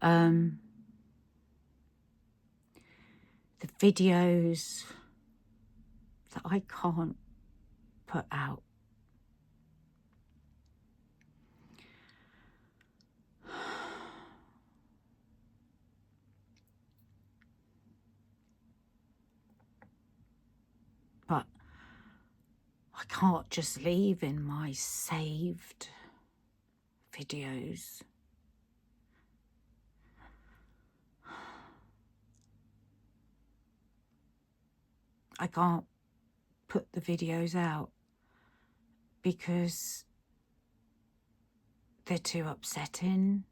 The videos that I can't put out. But I can't just leave in my saved videos. I can't put the videos out because they're too upsetting.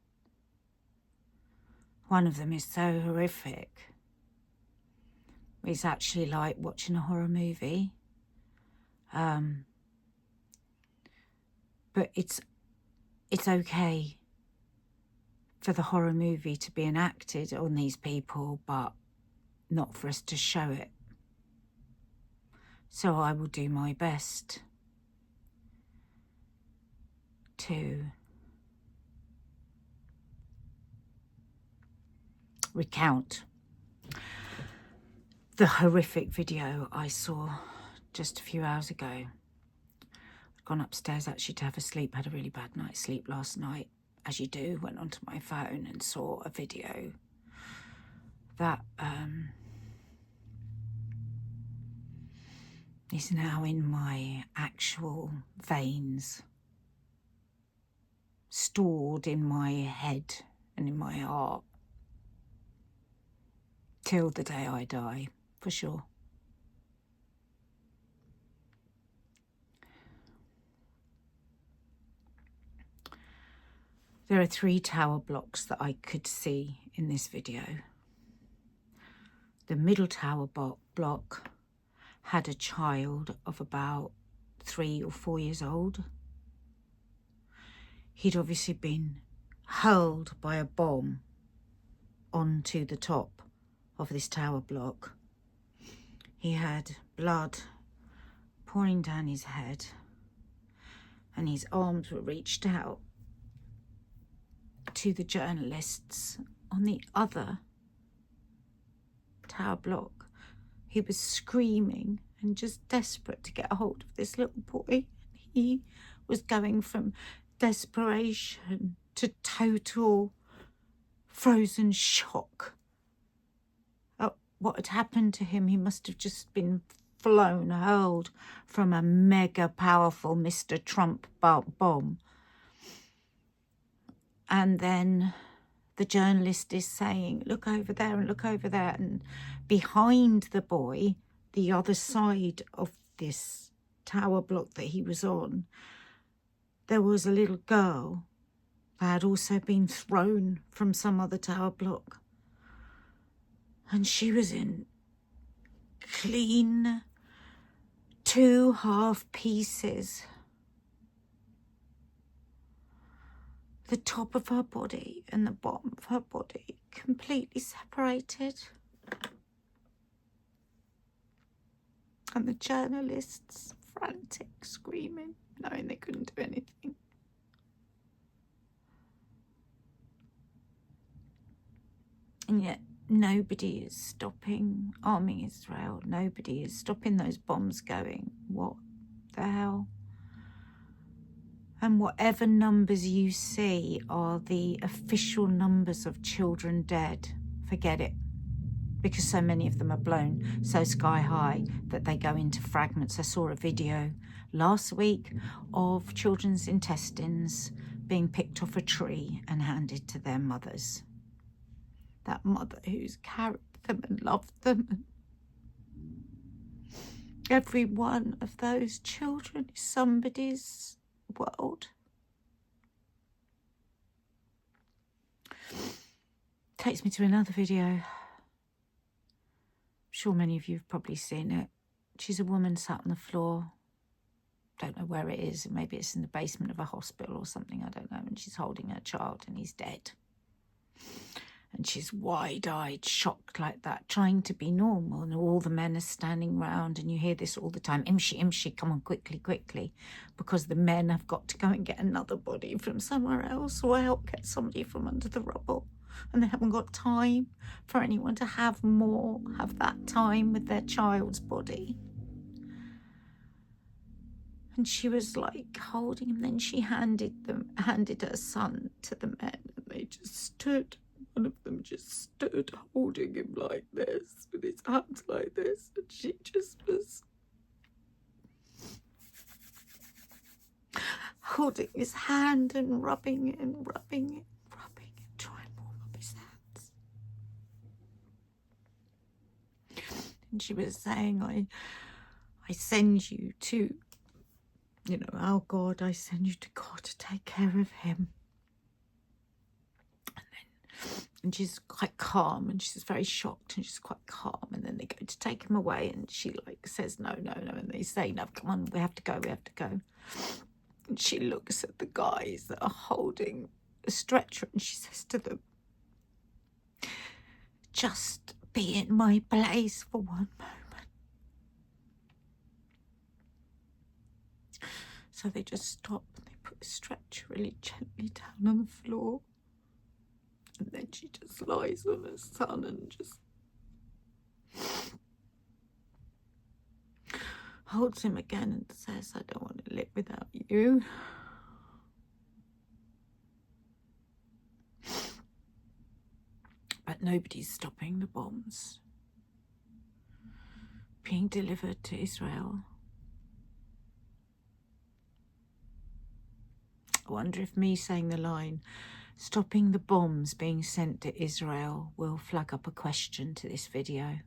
One of them is so horrific. It's actually like watching a horror movie. But it's okay for the horror movie to be enacted on these people, but not for us to show it. So I will do my best to recount the horrific video I saw just a few hours ago. I'd gone upstairs actually to have a sleep, had a really bad night's sleep last night, as you do. Went onto my phone and saw a video that is now in my actual veins, stored in my head and in my heart till the day I die, for sure. There are 3 tower blocks that I could see in this video. The middle tower block had a child of about 3 or 4 years old. He'd obviously been hurled by a bomb onto the top of this tower block. He had blood pouring down his head and his arms were reached out to the journalists on the other tower block. He was screaming and just desperate to get a hold of this little boy. He was going from desperation to total frozen shock at what had happened to him. He must have just been hurled from a mega powerful Mr. Trump bomb. And then the journalist is saying, look over there and look over there. And behind the boy, the other side of this tower block that he was on, there was a little girl that had also been thrown from some other tower block. And she was in clean 2 half pieces. The top of her body and the bottom of her body completely separated. And the journalists frantic, screaming, knowing they couldn't do anything. And yet nobody is stopping arming Israel. Nobody is stopping those bombs going. What the hell? And whatever numbers you see are the official numbers of children dead. Forget it. Because so many of them are blown so sky high that they go into fragments. I saw a video last week of children's intestines being picked off a tree and handed to their mothers. That mother who's carried them and loved them. Every one of those children is somebody's world. Takes me to another video. I'm sure many of you have probably seen it. She's a woman sat on the floor. Don't know where it is. Maybe it's in the basement of a hospital or something. I don't know. And she's holding her child and he's dead. And she's wide-eyed, shocked like that, trying to be normal. And all the men are standing round, and you hear this all the time. Imshi, Imshi, come on, quickly, quickly. Because the men have got to go and get another body from somewhere else or help get somebody from under the rubble. and they haven't got time for anyone to have that time with their child's body. And she was like holding him. Then she handed her son to the men, and they just stood. One of them just stood holding him like this, with his hands like this, and she just was holding his hand and rubbing it and rubbing it, trying to warm up his hands. And she was saying, I send you to, our God, I send you to God to take care of him. And she's quite calm, and she's very shocked, and she's quite calm. And then they go to take him away, and she says, no. And they say, no, come on, we have to go. And she looks at the guys that are holding a stretcher, and she says to them, just be in my place for one moment. So they just stop, and they put the stretcher really gently down on the floor. And then she just lies on her son and just holds him again and says, I don't want to live without you. But nobody's stopping the bombs being delivered to Israel. I wonder if me saying the line, stopping the bombs being sent to Israel, will flag up a question to this video.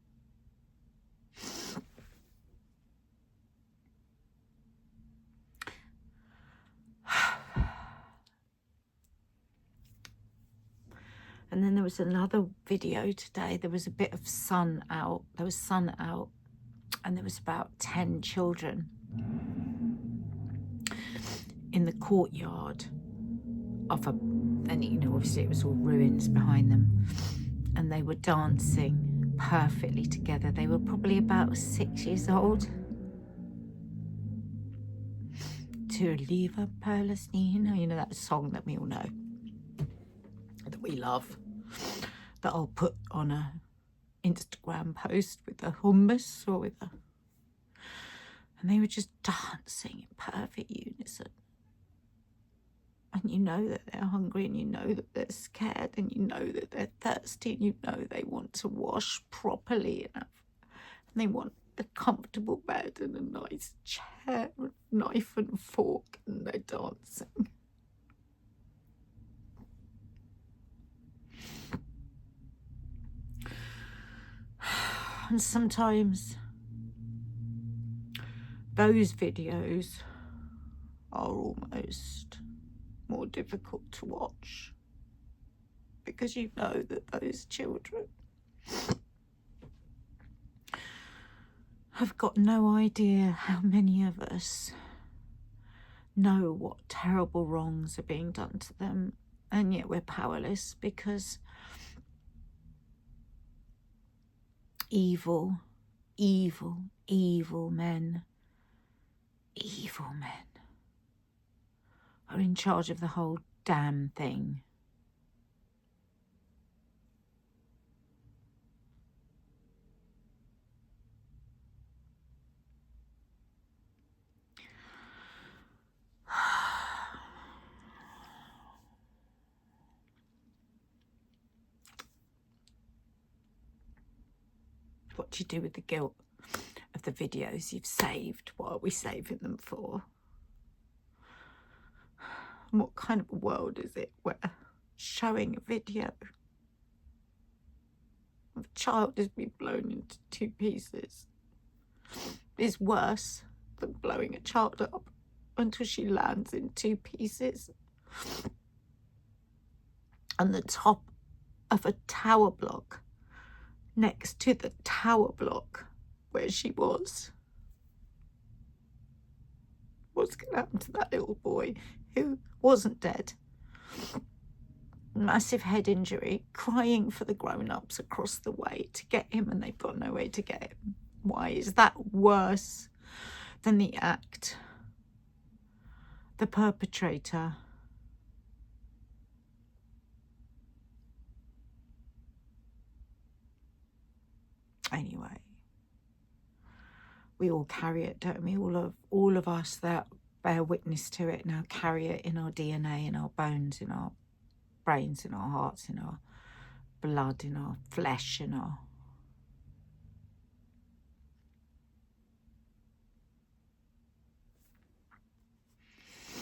And then there was another video today. There was a bit of sun out. There was sun out, and there was about 10 children in the courtyard of and obviously it was all ruins behind them, and they were dancing perfectly together. They were probably about 6 years old. To leave a Palestine, that song that we all know, that we love, that I'll put on a Instagram post with the hummus or with and they were just dancing in perfect unison. And you know that they're hungry, and you know that they're scared, and you know that they're thirsty, and you know they want to wash properly enough. And they want a comfortable bed and a nice chair, and knife and fork, and they're dancing. And sometimes those videos are almost more difficult to watch, because you know that those children have got no idea how many of us know what terrible wrongs are being done to them, and yet we're powerless because evil men are in charge of the whole damn thing. What do you do with the guilt of the videos you've saved? What are we saving them for? And what kind of a world is it where showing a video of a child has been blown into 2 pieces is worse than blowing a child up until she lands in 2 pieces on the top of a tower block next to the tower block where she was? What's going to happen to that little boy who wasn't dead? Massive head injury, crying for the grown-ups across the way to get him, and they've got no way to get him. Why is that worse than the act? The perpetrator Anyway, we all carry it, don't we? All of us that bear witness to it now carry it in our DNA, in our bones, in our brains, in our hearts, in our blood, in our flesh, in our